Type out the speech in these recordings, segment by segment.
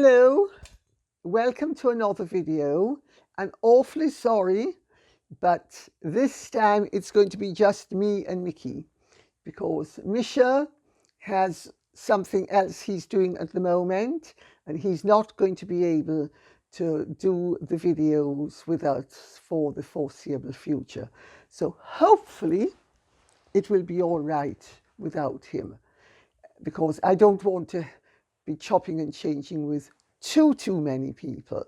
Hello, welcome to another video. I'm awfully sorry, but this time it's going to be just me and Mickey because Misha has something else he's doing at the moment and he's not going to be able to do the videos with us for the foreseeable future. So hopefully it will be all right without him, because I don't want to be chopping and changing with too many people.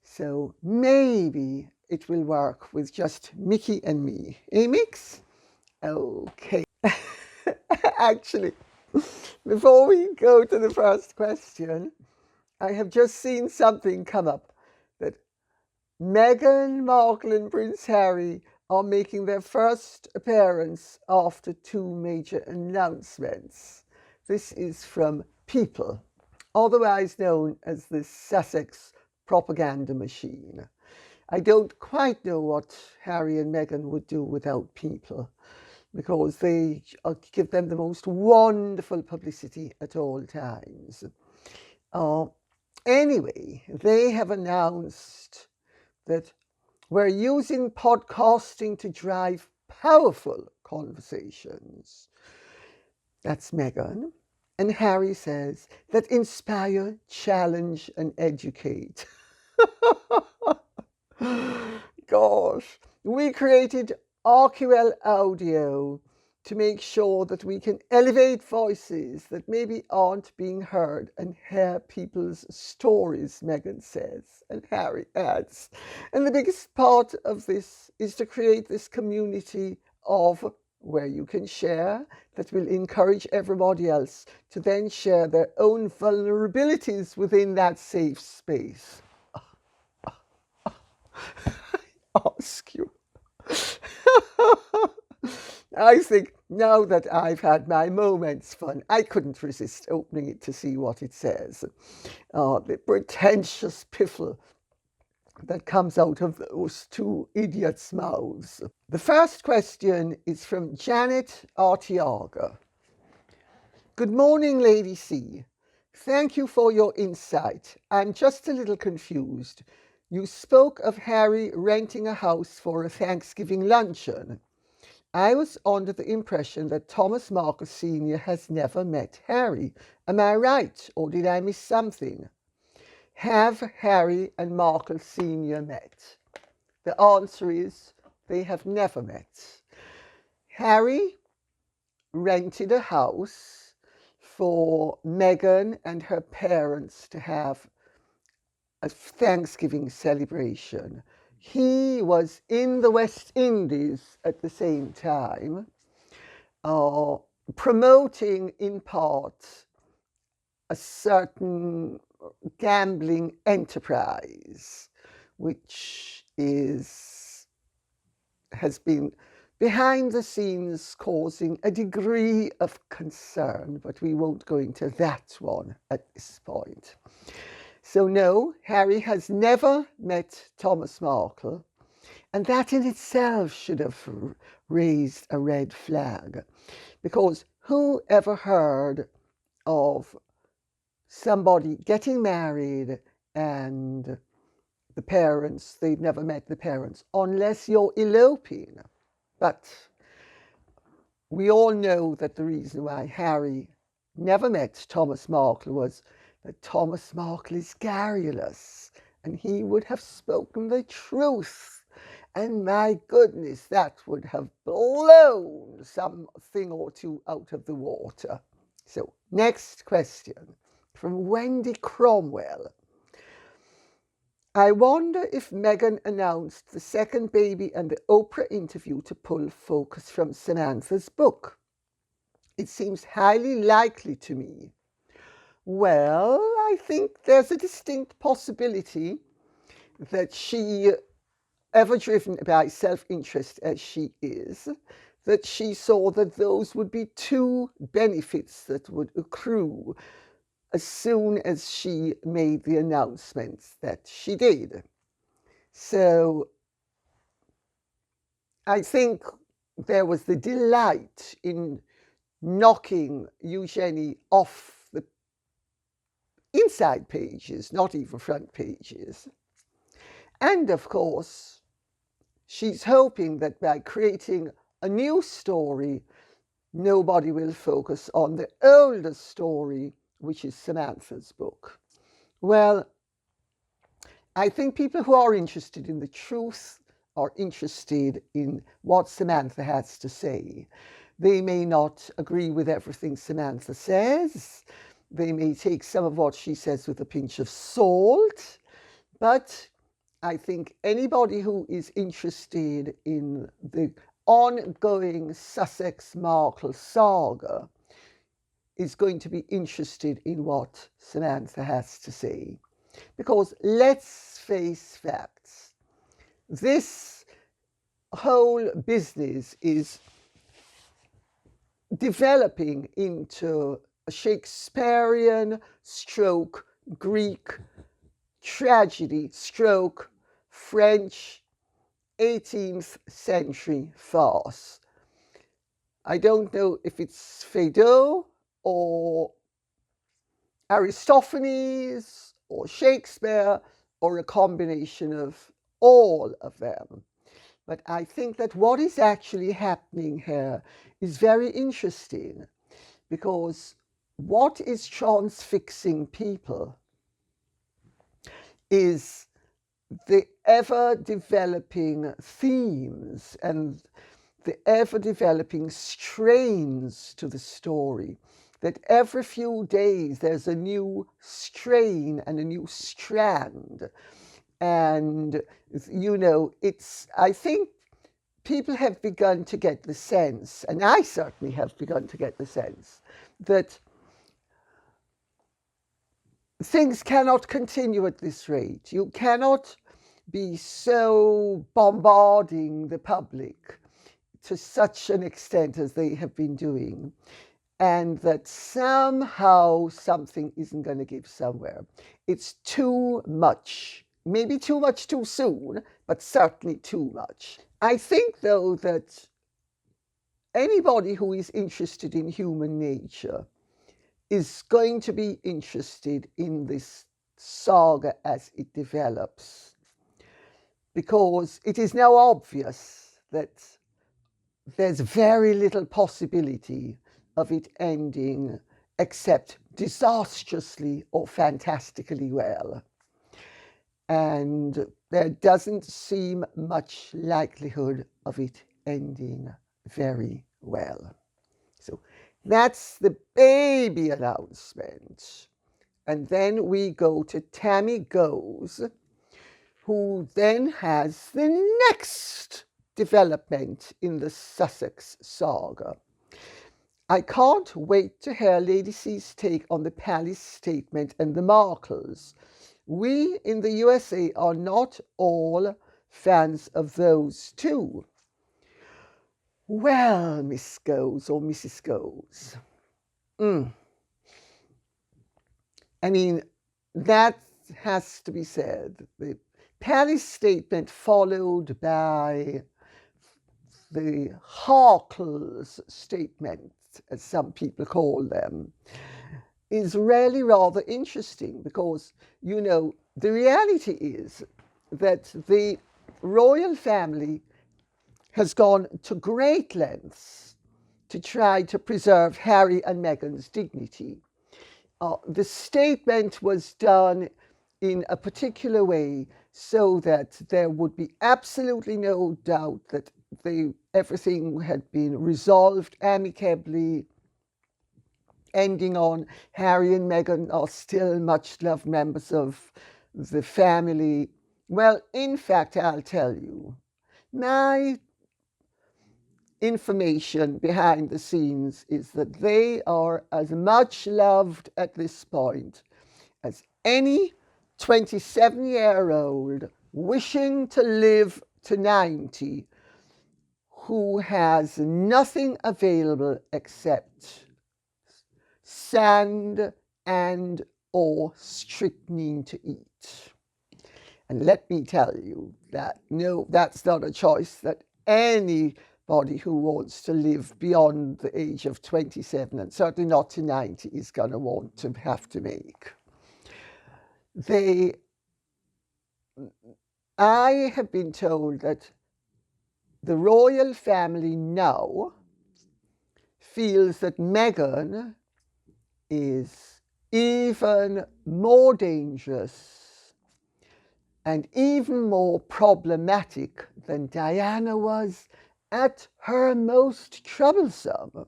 So maybe it will work with just Mickey and me. Eh, Mix? Okay. Actually, before we go to the first question, I have just seen something come up that Meghan Markle and Prince Harry are making their first appearance after two major announcements. This is from People, otherwise known as the Sussex propaganda machine. I don't quite know what Harry and Meghan would do without People, because they give them the most wonderful publicity at all times. Anyway, they have announced that we're using podcasting to drive powerful conversations. That's Meghan. And Harry says that inspire, challenge, and educate. Gosh, we created RQL Audio to make sure that we can elevate voices that maybe aren't being heard and hear people's stories, Meghan says, and Harry adds. And the biggest part of this is to create this community of where you can share that will encourage everybody else to then share their own vulnerabilities within that safe space. I ask you. I think now that I've had my moments fun, I couldn't resist opening it to see what it says. The pretentious piffle that comes out of those two idiots' mouths. The first question is from Janet Artiaga. Good morning, Lady C. Thank you for your insight. I'm just a little confused. You spoke of Harry renting a house for a Thanksgiving luncheon. I was under the impression that Thomas Markle Sr. has never met Harry. Am I right, or did I miss something? Have Harry and Markle Sr. met? The answer is they have never met. Harry rented a house for Meghan and her parents to have a Thanksgiving celebration. He was in the West Indies at the same time, promoting in part a certain gambling enterprise, which has been behind the scenes causing a degree of concern, but we won't go into that one at this point. So no, Harry has never met Thomas Markle, and that in itself should have raised a red flag, because who ever heard of somebody getting married and the parents, they've never met the parents, unless you're eloping. But we all know that the reason why Harry never met Thomas Markle was that Thomas Markle is garrulous and he would have spoken the truth. And my goodness, that would have blown something or two out of the water. So, next question from Wendy Cromwell. I wonder if Meghan announced the second baby and the Oprah interview to pull focus from Samantha's book. It seems highly likely to me. Well, I think there's a distinct possibility that she, ever driven by self-interest as she is, that she saw that those would be two benefits that would accrue as soon as she made the announcements that she did. So I think there was the delight in knocking Eugenie off the inside pages, not even front pages. And of course, she's hoping that by creating a new story, nobody will focus on the older story, which is Samantha's book. Well, I think people who are interested in the truth are interested in what Samantha has to say. They may not agree with everything Samantha says. They may take some of what she says with a pinch of salt. But I think anybody who is interested in the ongoing Sussex-Markle saga is going to be interested in what Samantha has to say. Because let's face facts. This whole business is developing into a Shakespearean stroke Greek tragedy stroke French 18th century farce. I don't know if it's Feydeau or Aristophanes or Shakespeare or a combination of all of them. But I think that what is actually happening here is very interesting, because what is transfixing people is the ever-developing themes and the ever-developing strains to the story. That every few days there's a new strain and a new strand. And, you know, I think people have begun to get the sense, and I certainly have begun to get the sense, that things cannot continue at this rate. You cannot be so bombarding the public to such an extent as they have been doing, and that somehow something isn't going to give somewhere. It's too much. Maybe too much too soon, but certainly too much. I think, though, that anybody who is interested in human nature is going to be interested in this saga as it develops, because it is now obvious that there's very little possibility of it ending except disastrously or fantastically well. And there doesn't seem much likelihood of it ending very well. So that's the baby announcement. And then we go to Tammy Goes, who then has the next development in the Sussex saga. I can't wait to hear Lady C's take on the Palace statement and the Markles. We in the USA are not all fans of those two. Well, Miss Goes or Mrs. Goes. I mean, that has to be said. The Palace statement followed by the Harkles statement, as some people call them, is really rather interesting, because, you know, the reality is that the royal family has gone to great lengths to try to preserve Harry and Meghan's dignity. The statement was done in a particular way so that there would be absolutely no doubt that everything had been resolved amicably, ending on Harry and Meghan are still much loved members of the family. Well, in fact, I'll tell you, my information behind the scenes is that they are as much loved at this point as any 27-year-old wishing to live to 90 who has nothing available except sand and or strychnine to eat. And let me tell you that, no, that's not a choice that anybody who wants to live beyond the age of 27, and certainly not to 90, is going to want to have to make. I have been told that the royal family now feels that Meghan is even more dangerous and even more problematic than Diana was at her most troublesome.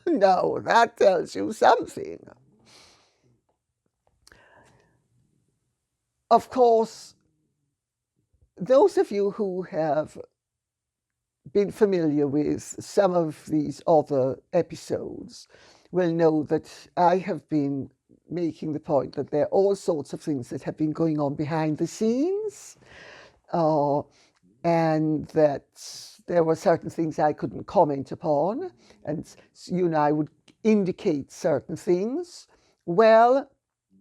Now, that tells you something. Of course, those of you who have been familiar with some of these other episodes will know that I have been making the point that there are all sorts of things that have been going on behind the scenes, and that there were certain things I couldn't comment upon, and I would indicate certain things. Well,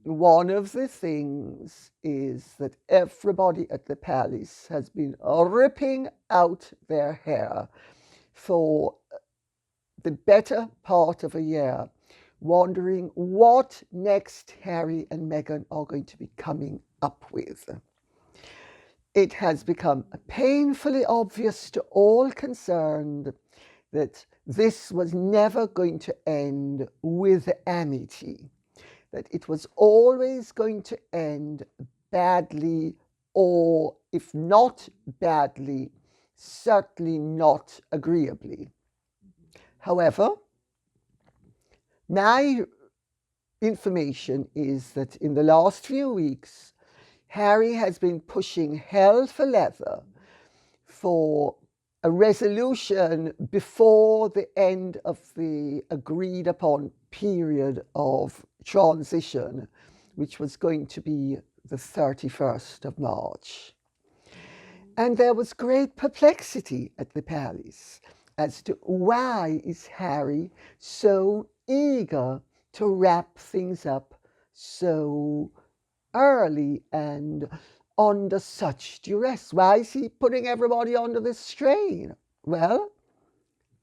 one of the things is that everybody at the palace has been ripping out their hair for the better part of a year, wondering what next Harry and Meghan are going to be coming up with. It has become painfully obvious to all concerned that this was never going to end with amity, that it was always going to end badly, or if not badly, certainly not agreeably. However, my information is that in the last few weeks, Harry has been pushing hell for leather for a resolution before the end of the agreed upon period of transition, which was going to be the 31st of March. And there was great perplexity at the palace as to why is Harry so eager to wrap things up so early and under such duress. Why is he putting everybody under this strain? Well,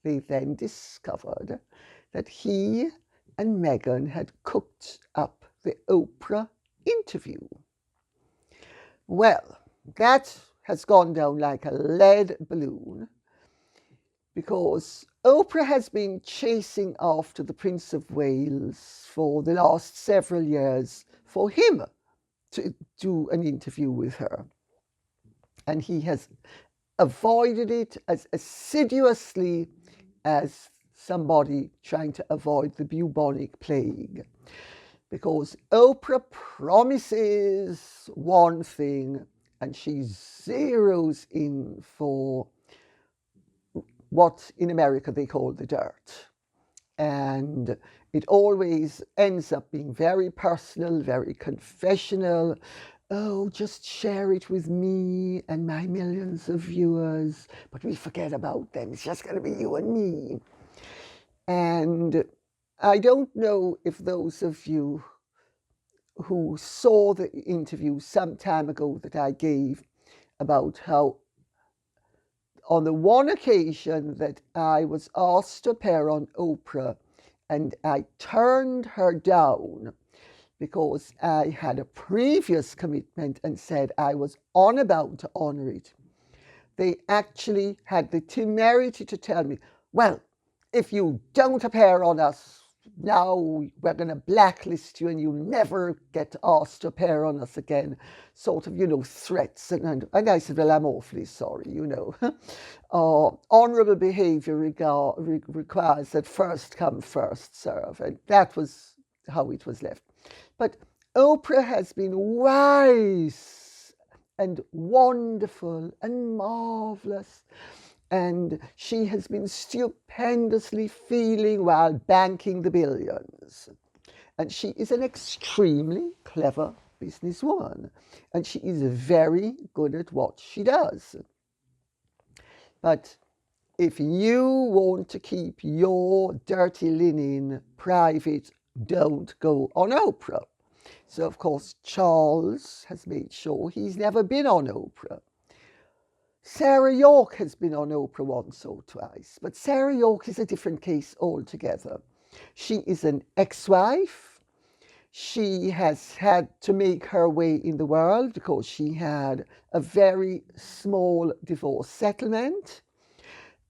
they then discovered that he and Meghan had cooked up the Oprah interview. Well, that has gone down like a lead balloon, because Oprah has been chasing after the Prince of Wales for the last several years for him to do an interview with her. And he has avoided it as assiduously as somebody trying to avoid the bubonic plague. Because Oprah promises one thing and she zeroes in for what in America they call the dirt. And it always ends up being very personal, very confessional. Oh, just share it with me and my millions of viewers, but we forget about them. It's just going to be you and me. And I don't know if those of you who saw the interview some time ago that I gave about how on the one occasion that I was asked to appear on Oprah and I turned her down because I had a previous commitment and said I was about to honor it, they actually had the temerity to tell me, well, if you don't appear on us, now we're going to blacklist you and you'll never get asked to appear on us again. Sort of, threats. And I said, well, I'm awfully sorry, honourable behaviour requires that first come, first serve. And that was how it was left. But Oprah has been wise and wonderful and marvellous. And she has been stupendously feeling while banking the billions. And she is an extremely clever businesswoman. And she is very good at what she does. But if you want to keep your dirty linen private, don't go on Oprah. So, of course, Charles has made sure he's never been on Oprah. Sarah York has been on Oprah once or twice, but Sarah York is a different case altogether. She is an ex-wife. She has had to make her way in the world because she had a very small divorce settlement.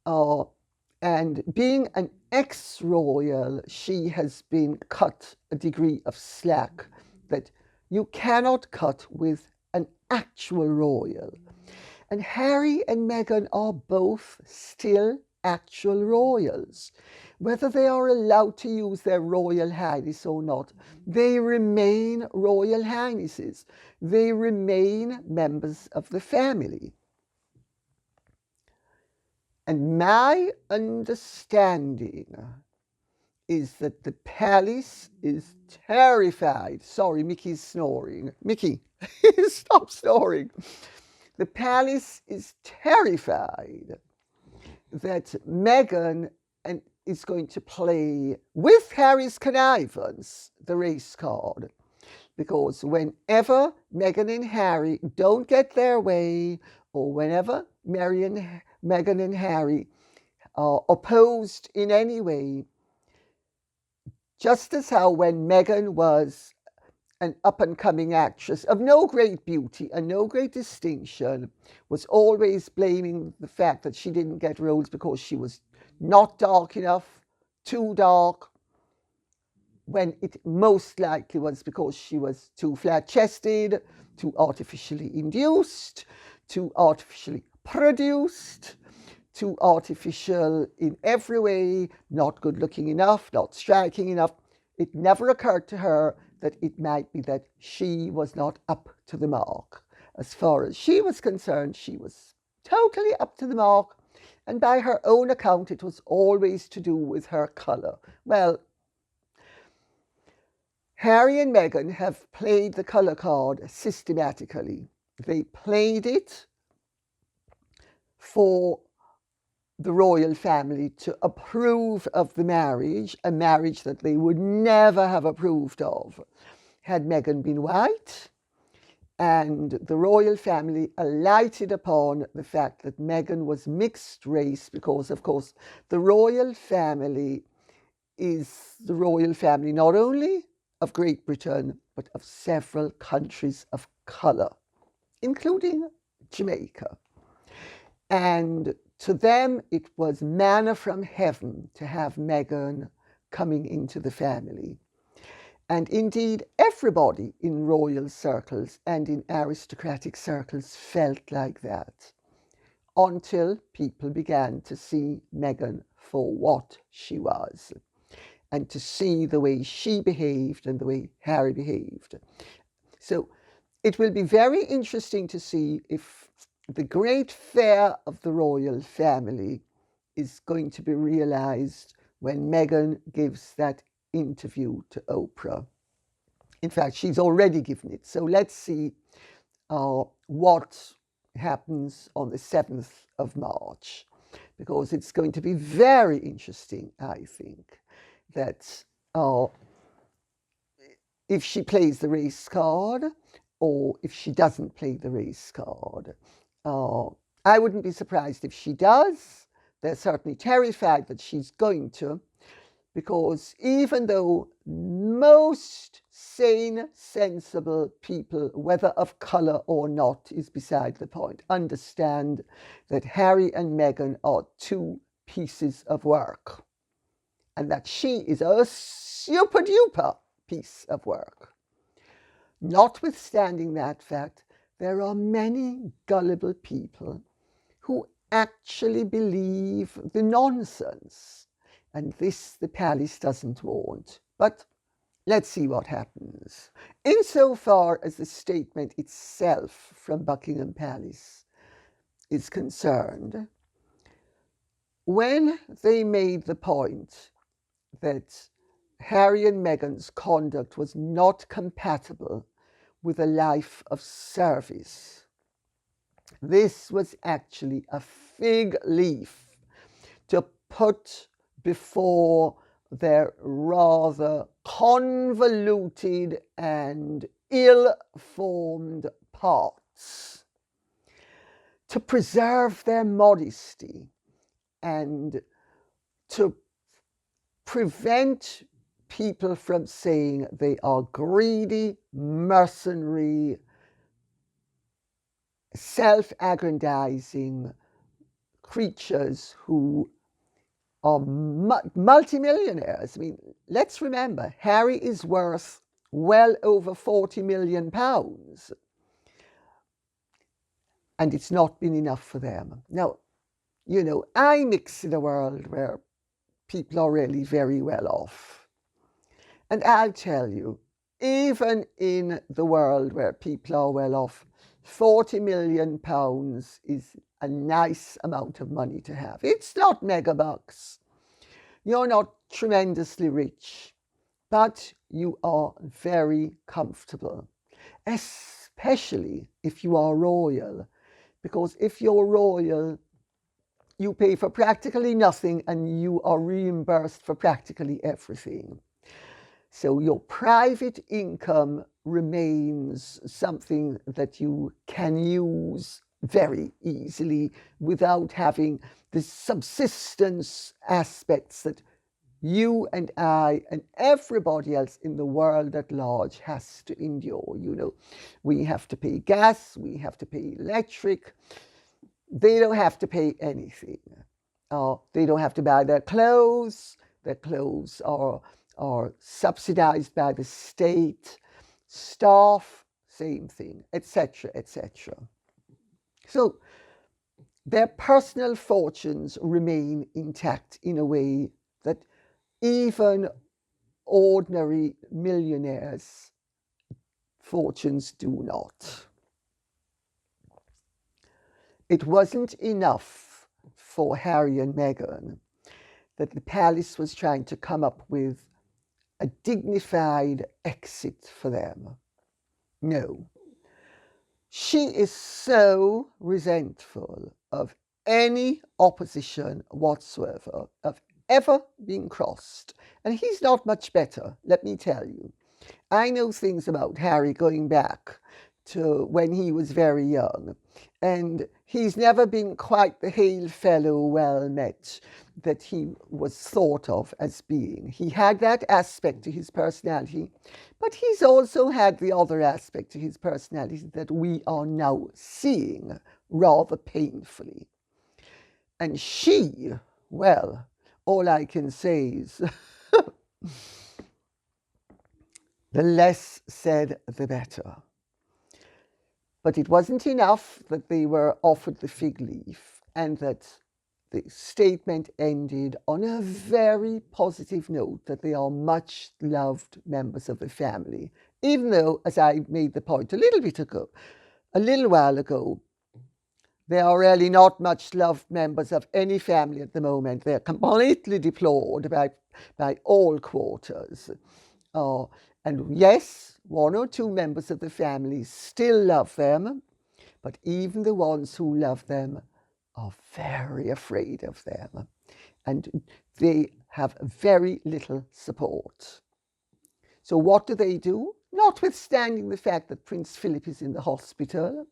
And being an ex-royal, she has been cut a degree of slack that you cannot cut with an actual royal. And Harry and Meghan are both still actual royals. Whether they are allowed to use their royal highness or not, they remain royal highnesses. They remain members of the family. And my understanding is that the palace is terrified. Sorry, Mickey's snoring. Mickey, stop snoring. The palace is terrified that Meghan is going to play, with Harry's connivance, the race card. Because whenever Meghan and Harry don't get their way, or whenever Meghan and Harry are opposed in any way, just as how when Meghan was an up-and-coming actress of no great beauty and no great distinction, was always blaming the fact that she didn't get roles because she was not dark enough, too dark, when it most likely was because she was too flat-chested, too artificially induced, too artificially produced, too artificial in every way, not good-looking enough, not striking enough. It never occurred to her that it might be that she was not up to the mark. As far as she was concerned, she was totally up to the mark, and by her own account, it was always to do with her colour. Well, Harry and Meghan have played the colour card systematically. They played it for the royal family to approve of the marriage, a marriage that they would never have approved of had Meghan been white. And the royal family alighted upon the fact that Meghan was mixed race because, of course, the royal family is the royal family not only of Great Britain, but of several countries of colour, including Jamaica. And to them, it was manna from heaven to have Meghan coming into the family. And indeed, everybody in royal circles and in aristocratic circles felt like that, until people began to see Meghan for what she was, and to see the way she behaved and the way Harry behaved. So it will be very interesting to see if the great fear of the royal family is going to be realized when Meghan gives that interview to Oprah. In fact, she's already given it. So let's see what happens on the 7th of March, because it's going to be very interesting, I think, that if she plays the race card or if she doesn't play the race card. I wouldn't be surprised if she does. They're certainly terrified that she's going to, because even though most sane, sensible people, whether of colour or not is beside the point, understand that Harry and Meghan are two pieces of work, and that she is a super-duper piece of work. Notwithstanding that fact, there are many gullible people who actually believe the nonsense, and this the palace doesn't want. But let's see what happens. Insofar as the statement itself from Buckingham Palace is concerned, when they made the point that Harry and Meghan's conduct was not compatible with a life of service, this was actually a fig leaf to put before their rather convoluted and ill-formed parts, to preserve their modesty and to prevent people from saying they are greedy, mercenary, self-aggrandizing creatures who are multimillionaires. I mean, let's remember, Harry is worth well over £40 million. And it's not been enough for them. Now, you know, I mix in a world where people are really very well off. And I'll tell you, even in the world where people are well off, £40 million is a nice amount of money to have. It's not mega bucks. You're not tremendously rich, but you are very comfortable, especially if you are royal. Because if you're royal, you pay for practically nothing and you are reimbursed for practically everything. So your private income remains something that you can use very easily without having the subsistence aspects that you and I and everybody else in the world at large has to endure. You know, we have to pay gas, we have to pay electric. They don't have to pay anything. They don't have to buy their clothes. Their clothes are subsidized by the state. Staff, same thing, etc., etc. So their personal fortunes remain intact in a way that even ordinary millionaires' fortunes do not. It wasn't enough for Harry and Meghan that the palace was trying to come up with a dignified exit for them. No. She is so resentful of any opposition whatsoever, of ever being crossed. And he's not much better, let me tell you. I know things about Harry going back to when he was very young. And he's never been quite the hail fellow well met that he was thought of as being. He had that aspect to his personality, but he's also had the other aspect to his personality that we are now seeing rather painfully. And she, well, all I can say is the less said, the better. But it wasn't enough that they were offered the fig leaf and that the statement ended on a very positive note that they are much loved members of the family, even though, as I made the point a little while ago, they are really not much loved members of any family at the moment. They're completely deplored by all quarters. And yes, one or two members of the family still love them, but even the ones who love them are very afraid of them, and they have very little support. So what do? Notwithstanding the fact that Prince Philip is in the hospital,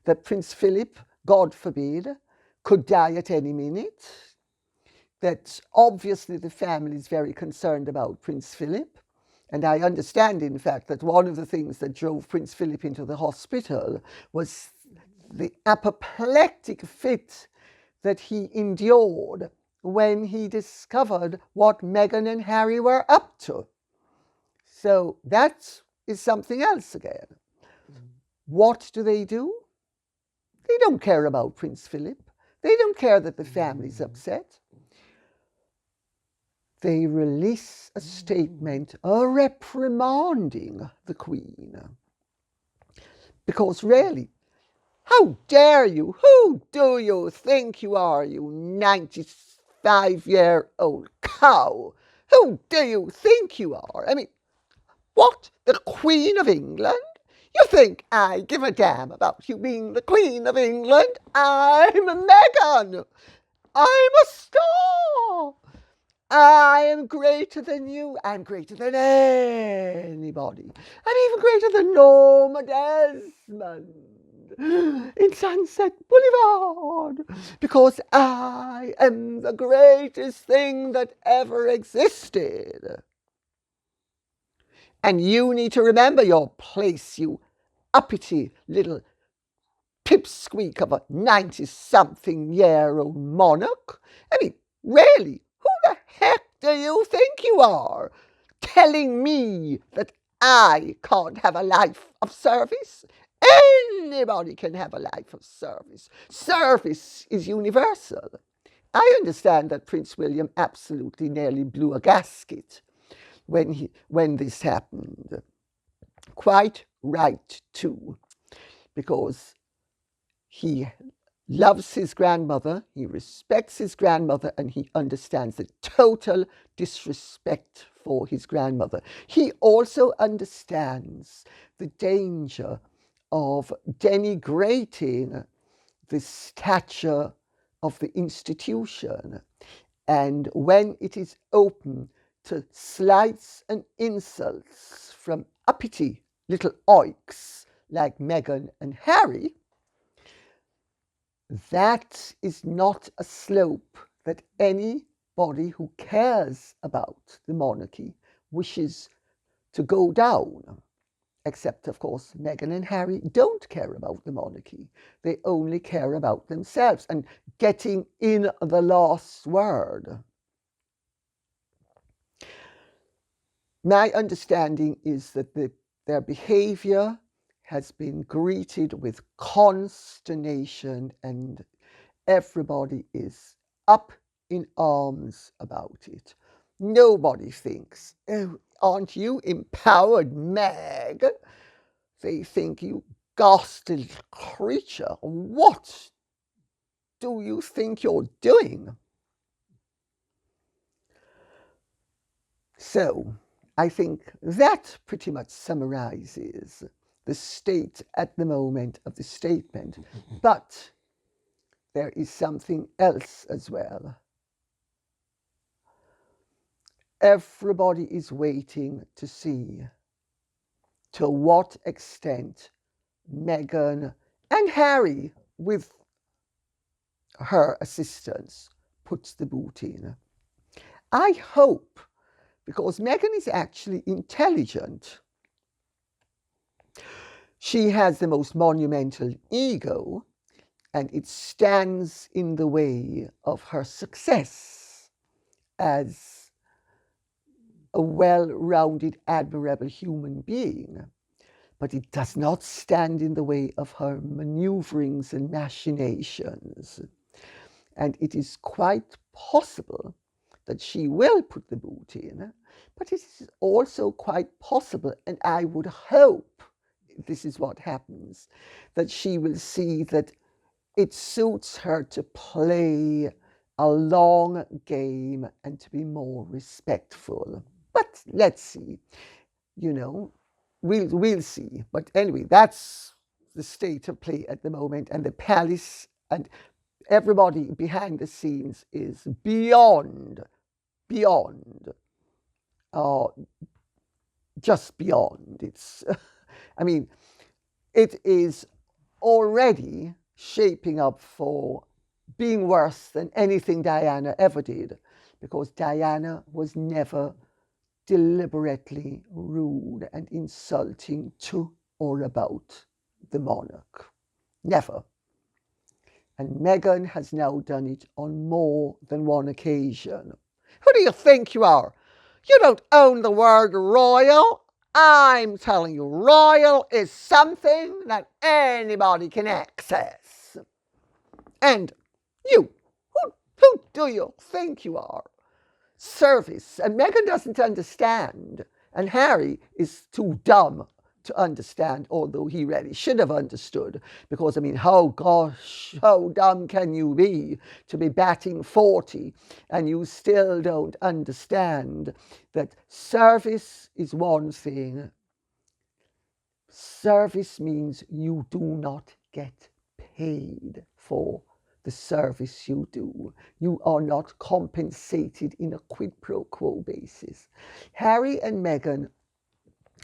that Prince Philip, God forbid, could die at any minute, that obviously the family is very concerned about Prince Philip. And I understand, in fact, that one of the things that drove Prince Philip into the hospital was the apoplectic fit that he endured when he discovered what Meghan and Harry were up to. So that is something else again. What do? They don't care about Prince Philip. They don't care that the family's upset. They release a statement reprimanding the Queen. Because really, how dare you? Who do you think you are, you 95-year-old cow? Who do you think you are? I mean, what? The Queen of England? You think I give a damn about you being the Queen of England? I'm Meghan. I'm a star. I am greater than you. I'm greater than anybody. I'm even greater than Norma Desmond in Sunset Boulevard, because I am the greatest thing that ever existed. And you need to remember your place, you uppity little pipsqueak of a 90-something-year-old monarch. I mean, really, who the heck do you think you are? Telling me that I can't have a life of service? Anybody can have a life of service. Service is universal. I understand that Prince William absolutely nearly blew a gasket when this happened. Quite right, too, because he loves his grandmother, he respects his grandmother, and he understands the total disrespect for his grandmother. He also understands the danger of denigrating the stature of the institution. And when it is open to slights and insults from uppity little oiks like Meghan and Harry, that is not a slope that anybody who cares about the monarchy wishes to go down. Except, of course, Meghan and Harry don't care about the monarchy. They only care about themselves and getting in the last word. My understanding is that their behavior has been greeted with consternation, and everybody is up in arms about it. Nobody thinks, oh, aren't you empowered, Meg? They think, you ghastly little creature, what do you think you're doing? So, I think that pretty much summarizes the state at the moment of the statement. But there is something else as well. Everybody is waiting to see to what extent Meghan and Harry, with her assistance, puts the boot in. I hope, because Meghan is actually intelligent. She has the most monumental ego, and it stands in the way of her success as a well-rounded, admirable human being. But it does not stand in the way of her maneuverings and machinations. And it is quite possible that she will put the boot in, but it is also quite possible, and I would hope this is what happens, that she will see that it suits her to play a long game and to be more respectful. But let's see, we'll see. But anyway, that's the state of play at the moment, and the palace and everybody behind the scenes is beyond, just beyond. It's, I mean, it is already shaping up for being worse than anything Diana ever did, because Diana was never deliberately rude and insulting to or about the monarch. Never. And Meghan has now done it on more than one occasion. Who do you think you are? You don't own the word royal. I'm telling you, royal is something that anybody can access. And you, who do you think you are? Service. And Meghan doesn't understand. And Harry is too dumb to understand, although he really should have understood. Because, I mean, how dumb can you be to be batting 40 and you still don't understand that service is one thing. Service means you do not get paid for the service you do. You are not compensated in a quid pro quo basis. Harry and Meghan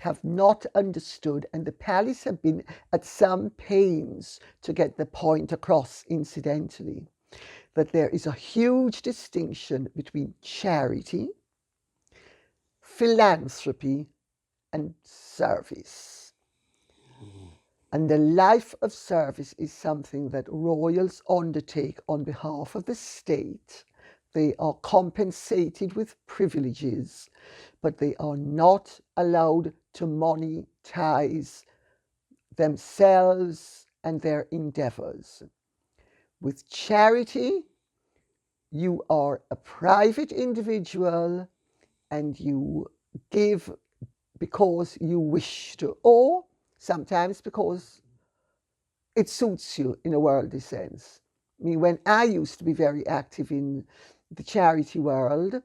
have not understood, and the palace have been at some pains to get the point across, incidentally, that there is a huge distinction between charity, philanthropy, and service. And the life of service is something that royals undertake on behalf of the state. They are compensated with privileges, but they are not allowed to monetize themselves and their endeavors. With charity, you are a private individual and you give because you wish to, or sometimes because it suits you in a worldly sense. I mean, when I used to be very active in the charity world,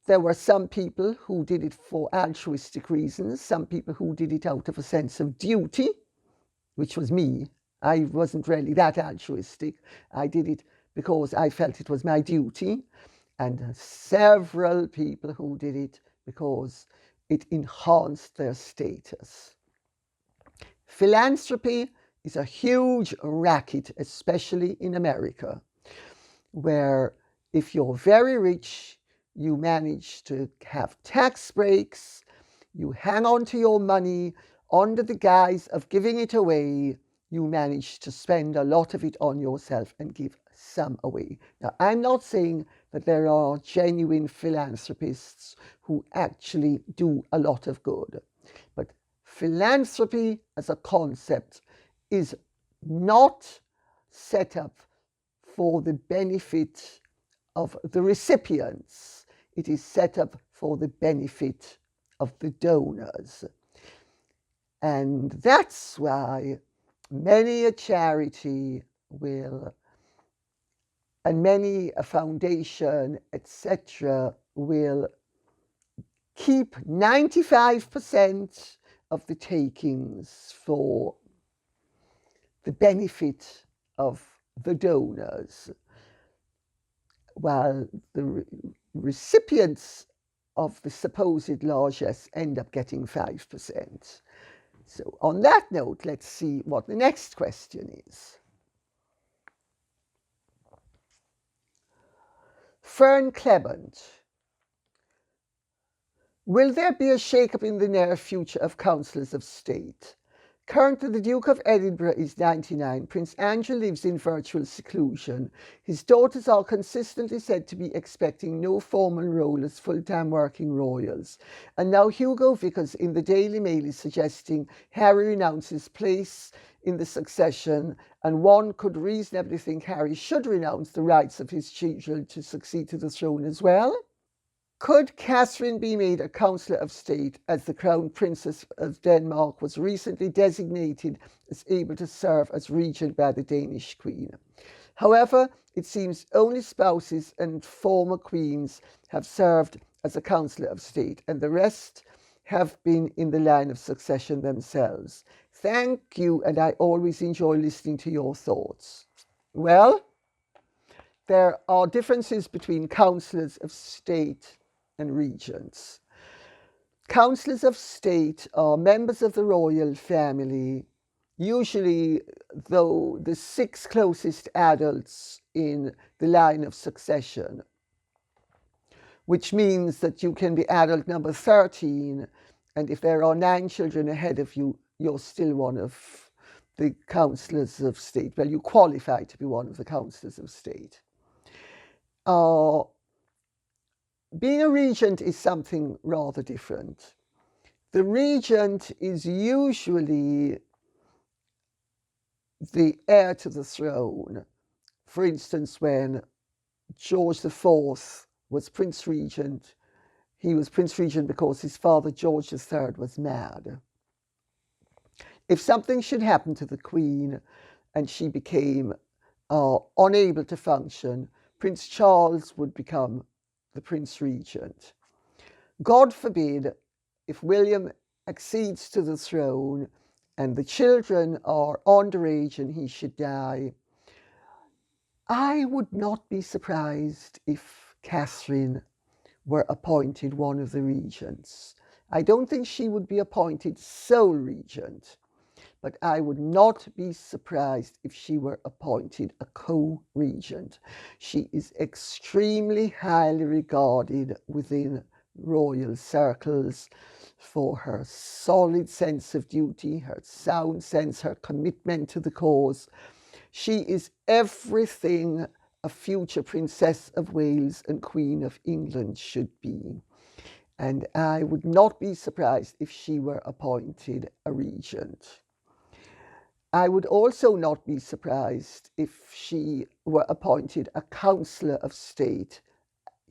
there were some people who did it for altruistic reasons, some people who did it out of a sense of duty, which was me. I wasn't really that altruistic. I did it because I felt it was my duty, and several people who did it because it enhanced their status. Philanthropy is a huge racket, especially in America, where if you're very rich, you manage to have tax breaks, you hang on to your money under the guise of giving it away, you manage to spend a lot of it on yourself and give some away. Now, I'm not saying that there are genuine philanthropists who actually do a lot of good, but philanthropy as a concept is not set up for the benefit of the recipients. It is set up for the benefit of the donors. And that's why many a charity will, and many a foundation, etc., will keep 95% of the takings for the benefit of the donors, while the recipients of the supposed largesse end up getting 5%. So on that note, let's see what the next question is. Fern Clement. Will there be a shake-up in the near future of Counsellors of State? Currently, the Duke of Edinburgh is 99. Prince Andrew lives in virtual seclusion. His daughters are consistently said to be expecting no formal role as full-time working royals. And now Hugo Vickers in the Daily Mail is suggesting Harry renounces place in the succession, and one could reasonably think Harry should renounce the rights of his children to succeed to the throne as well. Could Catherine be made a Counsellor of State, as the Crown Princess of Denmark was recently designated as able to serve as regent by the Danish Queen? However, it seems only spouses and former queens have served as a Counsellor of State, and the rest have been in the line of succession themselves. Thank you, and I always enjoy listening to your thoughts. Well, there are differences between Counsellors of State and regents. Counsellors of State are members of the royal family, usually though the 6 closest adults in the line of succession, which means that you can be adult number 13, and if there are 9 children ahead of you, you're still one of the Counsellors of State. Well, you qualify to be one of the Counsellors of State. Being a regent is something rather different. The regent is usually the heir to the throne. For instance, when George IV was Prince Regent, he was Prince Regent because his father, George III, was mad. If something should happen to the Queen and she became unable to function, Prince Charles would become the Prince Regent. God forbid, if William accedes to the throne and the children are underage and he should die, I would not be surprised if Catherine were appointed one of the regents. I don't think she would be appointed sole regent, but I would not be surprised if she were appointed a co-regent. She is extremely highly regarded within royal circles for her solid sense of duty, her sound sense, her commitment to the cause. She is everything a future Princess of Wales and Queen of England should be. And I would not be surprised if she were appointed a regent. I would also not be surprised if she were appointed a Counsellor of State,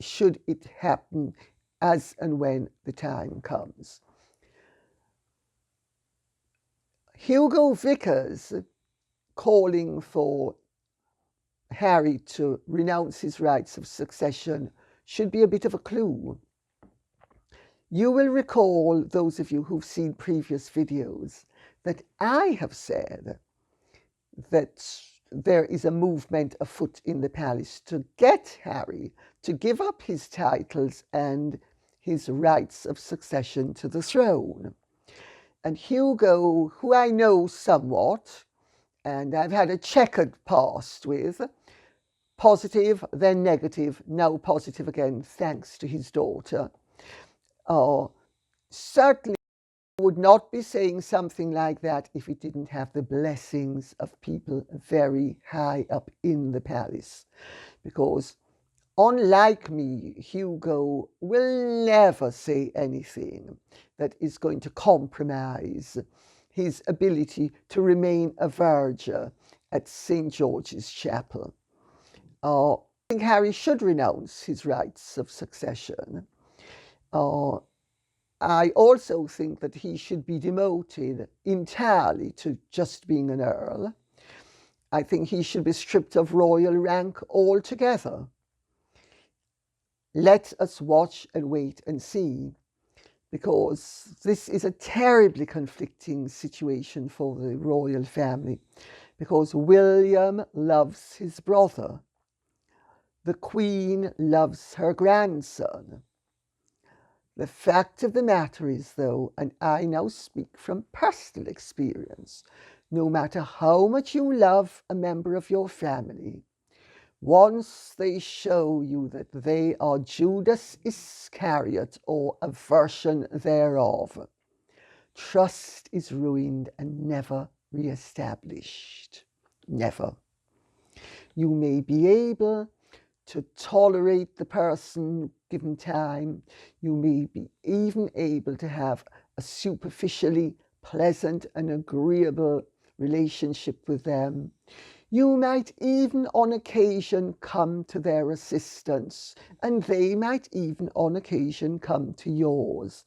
should it happen as and when the time comes. Hugo Vickers calling for Harry to renounce his rights of succession should be a bit of a clue. You will recall, those of you who've seen previous videos, that I have said that there is a movement afoot in the palace to get Harry to give up his titles and his rights of succession to the throne. And Hugo, who I know somewhat, and I've had a checkered past with, positive, then negative, now positive again, thanks to his daughter, certainly would not be saying something like that if it didn't have the blessings of people very high up in the palace. Because unlike me, Hugo will never say anything that is going to compromise his ability to remain a verger at St. George's Chapel. I think Harry should renounce his rights of succession. I also think that he should be demoted entirely to just being an earl. I think he should be stripped of royal rank altogether. Let us watch and wait and see, because this is a terribly conflicting situation for the royal family, because William loves his brother. The Queen loves her grandson. The fact of the matter is, though, and I now speak from personal experience, no matter how much you love a member of your family, once they show you that they are Judas Iscariot or a version thereof, trust is ruined and never re-established. Never. You may be able to tolerate the person given time. You may be even able to have a superficially pleasant and agreeable relationship with them. You might even on occasion come to their assistance, and they might even on occasion come to yours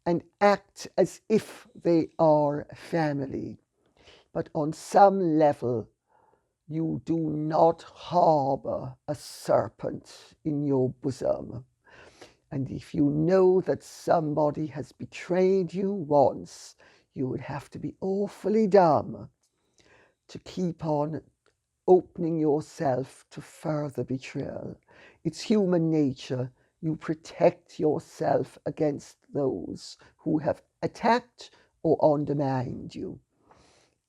and act as if they are family. But on some level, you do not harbor a serpent in your bosom. And if you know that somebody has betrayed you once, you would have to be awfully dumb to keep on opening yourself to further betrayal. It's human nature. You protect yourself against those who have attacked or undermined you.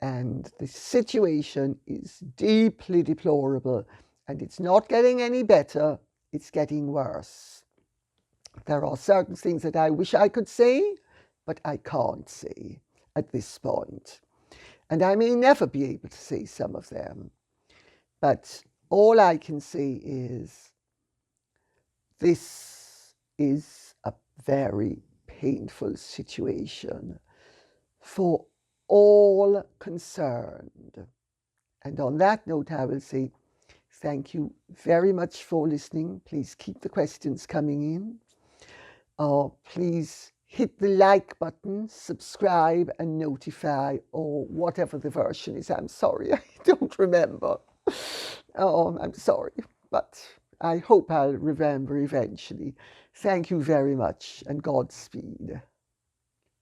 And the situation is deeply deplorable, and it's not getting any better, it's getting worse. There are certain things that I wish I could say, but I can't say at this point. And I may never be able to say some of them. But all I can say is this is a very painful situation for all concerned. And on that note, I will say thank you very much for listening. Please keep the questions coming in. Please hit the like button, subscribe and notify, or whatever the version is. I'm sorry, I don't remember. I'm sorry, but I hope I'll remember eventually. Thank you very much, and Godspeed.